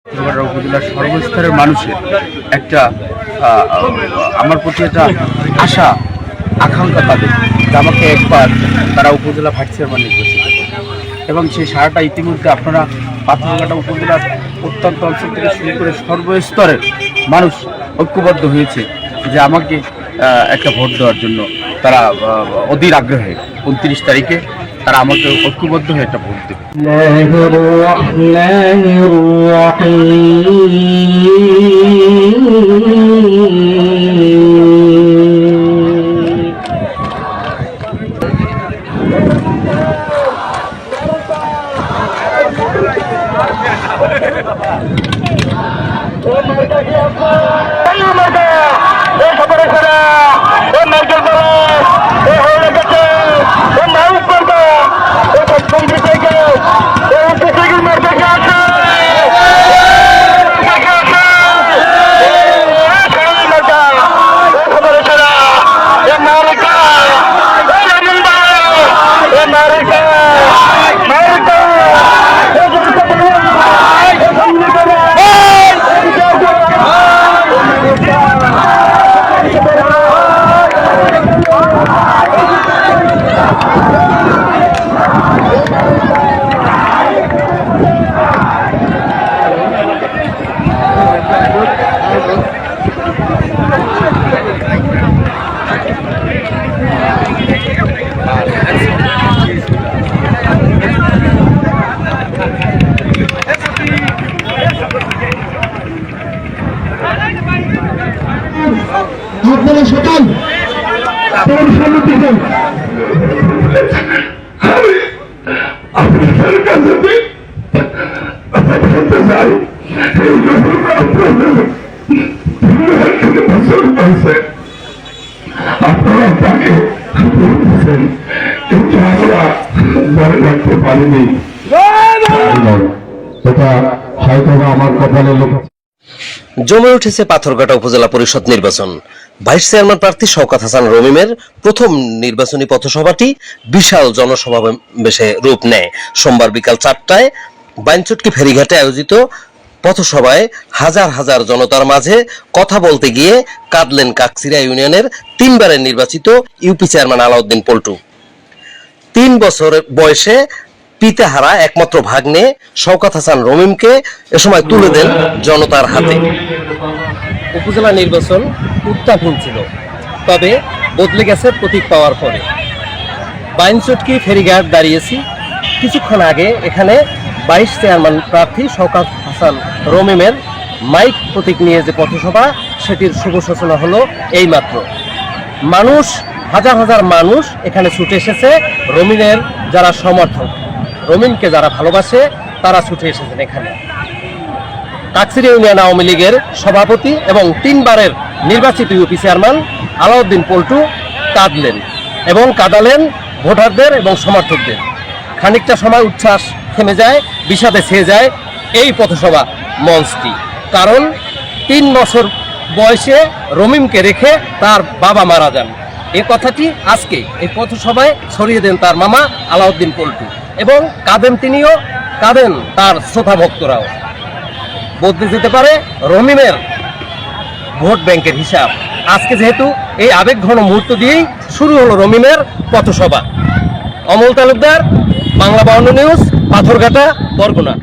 উপজেলার সর্বস্তরের মানুষের একটা আমার প্রতি একটা আশা আকাঙ্ক্ষা তাদের যে আমাকে একবার তারা উপজেলা ভাইস চেয়ারম্যান নির্বাচিত এবং সেই সারাটা ইতিমধ্যে আপনারা পাথরঘাটা উপজেলার প্রত্যন্ত অঞ্চল থেকে শুরু করে সর্বস্তরের মানুষ ঐক্যবদ্ধ হয়েছে যে আমাকে একটা ভোট দেওয়ার জন্য তারা অধীর আগ্রহে 29 তারিখে তারা আমাকে ঐক্যবদ্ধ হয়ে একটা ভোট দেবে। আপনারা সকাল সম্মুখীন আপনাদের কাছে বলতে চাই আপনারা তাকে বলতেছেন কিন্তু আমরা মনে রাখতে পারিনি এটা হয়তো আমার কপালে লেখা। জমে উঠেছে পাথরঘাটা উপজেলা পরিষদ নির্বাচন। ভাইস চেয়ারম্যান প্রার্থী শওকত হাসান রমিমের প্রথম নির্বাচনী পথসভাটি বিশাল জনসমাবেশে রূপ নেয়। সোমবার বিকাল 4টায় বাইনচটকি ফেরিঘাটে আয়োজিত পথসভায় হাজার হাজার জনতার মাঝে কথা বলতে গিয়ে কাঁদলেন কাকচিড়া ইউনিয়নের 3 বারের নির্বাচিত ইউপি চেয়ারম্যান আলাউদ্দিন পল্টু। 3 বছর বয়সে পিতাহারা একমাত্র ভাগ্নে শওকত হাসান রমিমকে এ সময় তুলে দেন জনতার হাতে। উপজেলা নির্বাচন উত্তাপহীন ছিল, তবে বদলে গেছে প্রতীক পাওয়ার পরে। বাইনচটকি ফেরিঘাট দাঁড়িয়েছি, কিছুক্ষণ আগে এখানে ভাইস চেয়ারম্যান প্রার্থী শওকত হাসান রমিমের মাইক প্রতীক নিয়ে যে পথসভা, সেটির শুভ সূচনা হলো এইমাত্র। মানুষ, হাজার হাজার মানুষ এখানে ছুটে এসেছে। রমিমের যারা সমর্থক, রমিমকে যারা ভালোবাসে, তারা ছুটে এসেছেন এখানে। কাকচিড়া ইউনিয়ন আওয়ামী লীগের সভাপতি এবং 3 বারের নির্বাচিত ইউপি চেয়ারম্যান আলাউদ্দিন পল্টু কাঁদলেন এবং কাঁদালেন ভোটারদের এবং সমর্থকদের। খানিকটা সময় উচ্ছ্বাস থেমে যায়, বিষাদে ছেয়ে যায় এই পথসভা মঞ্চটি। কারণ 3 বছর বয়সে রমিমকে রেখে তার বাবা মারা যান। এই কথাটি আজকে এই পথসভায় ছড়িয়ে দেন তার মামা আলাউদ্দিন পল্টু এবং কাঁদেন তিনিও, কাঁদেন তার শ্রোতা ভক্তরাও। বদলে যেতে পারে রমিমের ভোট ব্যাংকের হিসাব। আজকে যেহেতু এই আবেগঘন মুহূর্ত দিয়েই শুরু হলো রমিমের পথসভা। অমল তালুকদার, বাংলা 52 নিউজ, পাথরঘাটা, বরগুনা।